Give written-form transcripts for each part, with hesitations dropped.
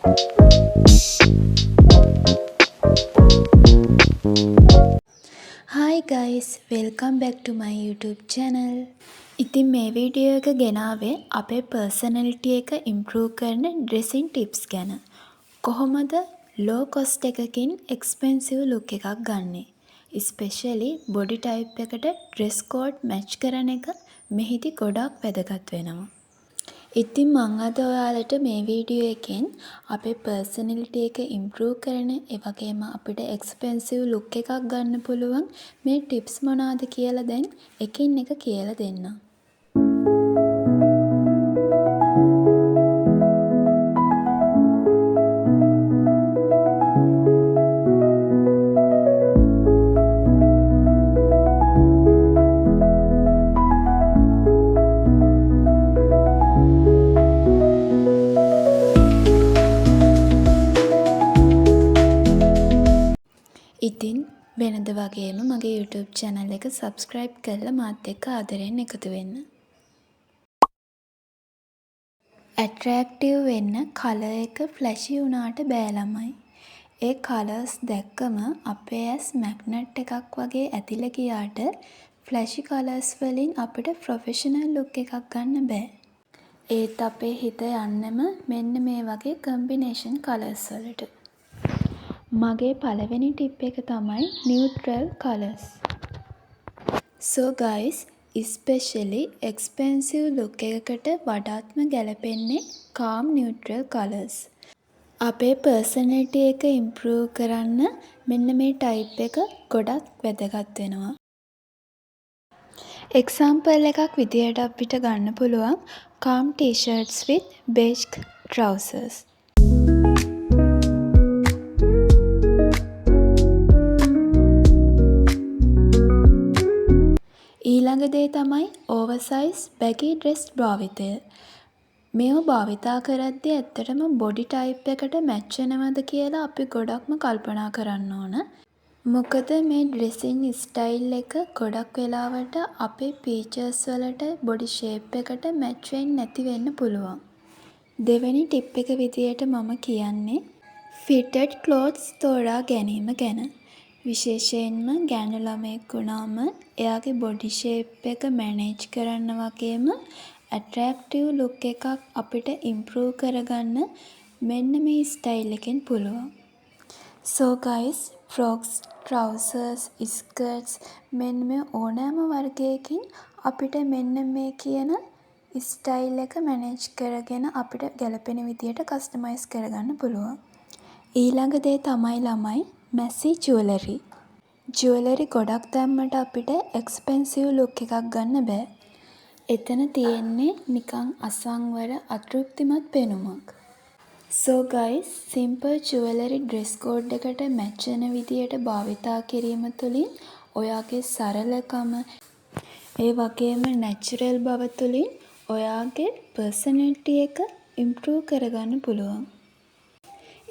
Hi guys, welcome back to my YouTube channel. ඉතින් මේ video එක ගෙනාවේ අපේ personality එක improve කරන dressing tips ගැන. කොහොමද low cost එකකින් expensive look එකක් ගන්නෙ. especially body type එකට dress code match කරන එක මෙහිදී ගොඩක් වැදගත් වෙනවා. ඉතින් මං අද ඔයාලට මේ වීඩියෝ එකෙන් අපේ personality එක improve කරන ඒ වගේම අපිට expensive look එකක් ගන්න පුළුවන් මේ tips මොනවාද කියලා දැන් එකින් එක කියලා දෙන්නම්. ඉතින් වෙනද වගේම මගේ YouTube channel එක subscribe කරලා මාත් එක්ක ආදරෙන් එකතු වෙන්න. attractive වෙන්න color එක flashy වුණාට බෑ ළමයි. ඒ colors දැක්කම අපේ ඇස් magnet එකක් වගේ ඇතිලා ගියාට flashy colors වලින් අපිට professional look එකක් ගන්න බෑ. ඒත් අපේ හිත යන්නෙම මෙන්න මේ වගේ combination colors වලට. මගේ පළවෙනි ටිප් එක තමයි neutral colors. So guys, especially expensive look එකකට වඩාත්ම ගැලපෙන්නේ calm neutral colors. අපේ personality එක improve කරන්න මෙන්න මේ type එක ගොඩක් වැදගත් වෙනවා. example එකක් විදියට අපිට ගන්න පුළුවන් calm t-shirts with beige trousers. ඊළඟ දේ තමයි oversize baggy dress භාවිතය. මේව භාවිතා කරද්දී ඇත්තටම body type එකට match වෙනවද කියලා අපි ගොඩක්ම කල්පනා කරන්න ඕන. මොකද මේ dressing style එක ගොඩක් වෙලාවට අපේ features වලට body shape එකට match වෙන්නේ නැති වෙන්න පුළුවන්. දෙවෙනි tip එක විදියට මම කියන්නේ fitted clothes තෝරා ගැනීම ගැන. විශේෂයෙන්ම ගෑනු ළමයෙක් වුණාම එයාගේ body shape එක manage කරන්න වගේම attractive look එකක් අපිට improve කරගන්න මෙන්න මේ style එකෙන් පුළුවන්. So guys, frocks, trousers, skirts මෙන්න මේ ඕනෑම වර්ගයකින් අපිට මෙන්න මේ කියන style එක manage කරගෙන අපිට ගැලපෙන විදියට customize කරගන්න පුළුවන්. ඊළඟ දේ තමයි ළමයි messy jewelry. jewelry ගොඩක් දැම්මට අපිට expensive look එකක් ගන්න බෑ. එතන තියෙන්නේ නිකන් අසංවර අතෘප්තිමත් පෙනුමක්. So guys, simple jewelry dress code එකට match වෙන විදියට භාවිතා කිරීම තුළින් ඔයාගේ සරලකම ඒ වගේම natural බව තුළින් ඔයාගේ personality එක improve කරගන්න පුළුවන්.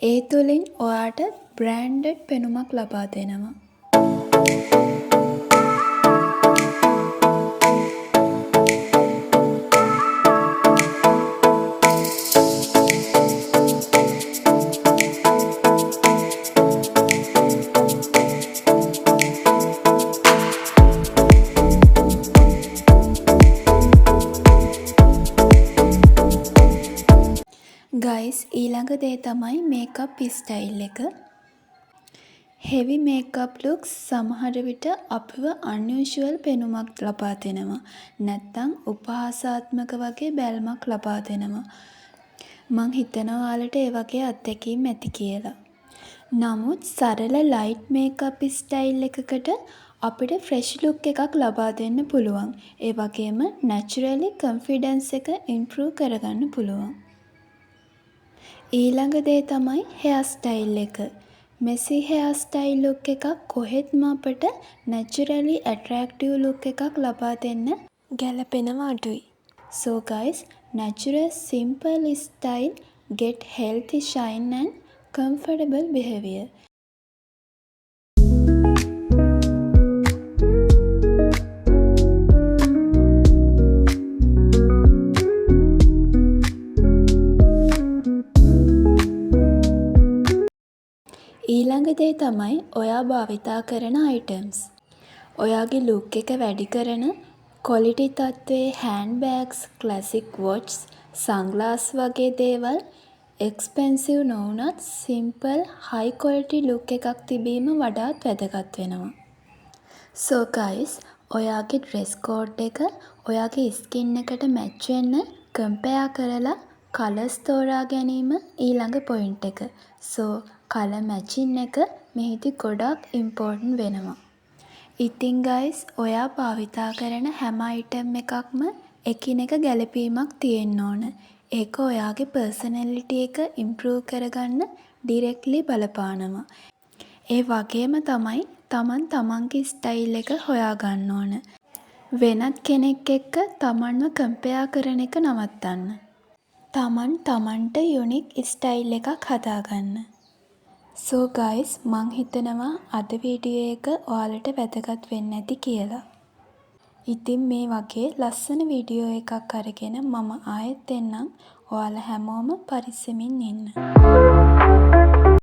ඒ තුළින් ඔයාට branded පෙනුමක් ලබා දෙනවා. Guys, ඊළඟ දේ තමයි makeup style එක. heavy makeup looks සමහර විට අපිව unusual පෙනුමක් ලබා දෙනවා. නැත්තම් උපහාසාත්මක වගේ බැල්මක් ලබා දෙනවා. මං හිතනවා ඔයාලට ඒ වගේ අත්දැකීම් ඇති කියලා. නමුත් සරල light makeup style එකකට අපිට fresh look එකක් ලබා දෙන්න පුළුවන්. ඒ වගේම naturally confidence එක improve කරගන්න පුළුවන්. ඊළඟ දේ තමයි hair style එක. messy hair style look එකක් කොහෙත්ම අපට naturally attractive look එකක් ලබා දෙන්න ගැලපෙනව අඩුයි. So guys, natural simple style get healthy shine and comfortable behavior. ඊළඟ දේ තමයි ඔයා භාවිතා කරන අයිටම්ස්. ඔයාගේ ලුක් එක වැඩි කරන ක්වොලිටි තත්ත්වයේ හෑන්ඩ් බෑග්ස්, ක්ලාසික් වොච්ස්, සන්ග්ලාස් වගේ දේවල් එක්ස්පෙන්සිව් නොවුනත් සිම්පල් හයි ක්වොලිටි ලුක් එකක් තිබීම වඩාත් වැදගත් වෙනවා. සෝ ගයිස්, ඔයාගේ ඩ්‍රෙස් කෝඩ් එක ඔයාගේ ස්කින් එකට මැච් වෙන්න කම්පෙයාර් කරලා කලර්ස් තෝරා ගැනීම ඊළඟ පොයින්ට් එක. සෝ කලර් මැචින් එක මෙහිදී ගොඩක් ඉම්පෝටන්ට් වෙනවා. ඉතින් ගයිස්, ඔයා භාවිතා කරන හැම අයිටම් එකක්ම එකිනෙක ගැලපීමක් තියෙන්න ඕන. ඒක ඔයාගේ පර්සනැලිටි එක ඉම්ප්‍රූව් කරගන්න ඩිරෙක්ට්ලි බලපානවා. ඒ වගේම තමයි තමන් තමන්ගේ ස්ටයිල් එක හොයාගන්න ඕන. වෙනත් කෙනෙක් එක්ක තමන්ව කම්පෙයාර් කරන එක නවත්තන්න. තමන් තමන්ට යුනික් ස්ටයිල් එකක් හදාගන්න. සෝ ගයිස්, මං හිතනවා අද වීඩියෝ එක ඔයාලට වැදගත් වෙන්න ඇති කියලා. ඉතින් මේ වගේ ලස්සන වීඩියෝ එකක් අරගෙන මම ආයෙත් එන්නම්. ඔයාලා හැමෝම පරිස්සමින් ඉන්න.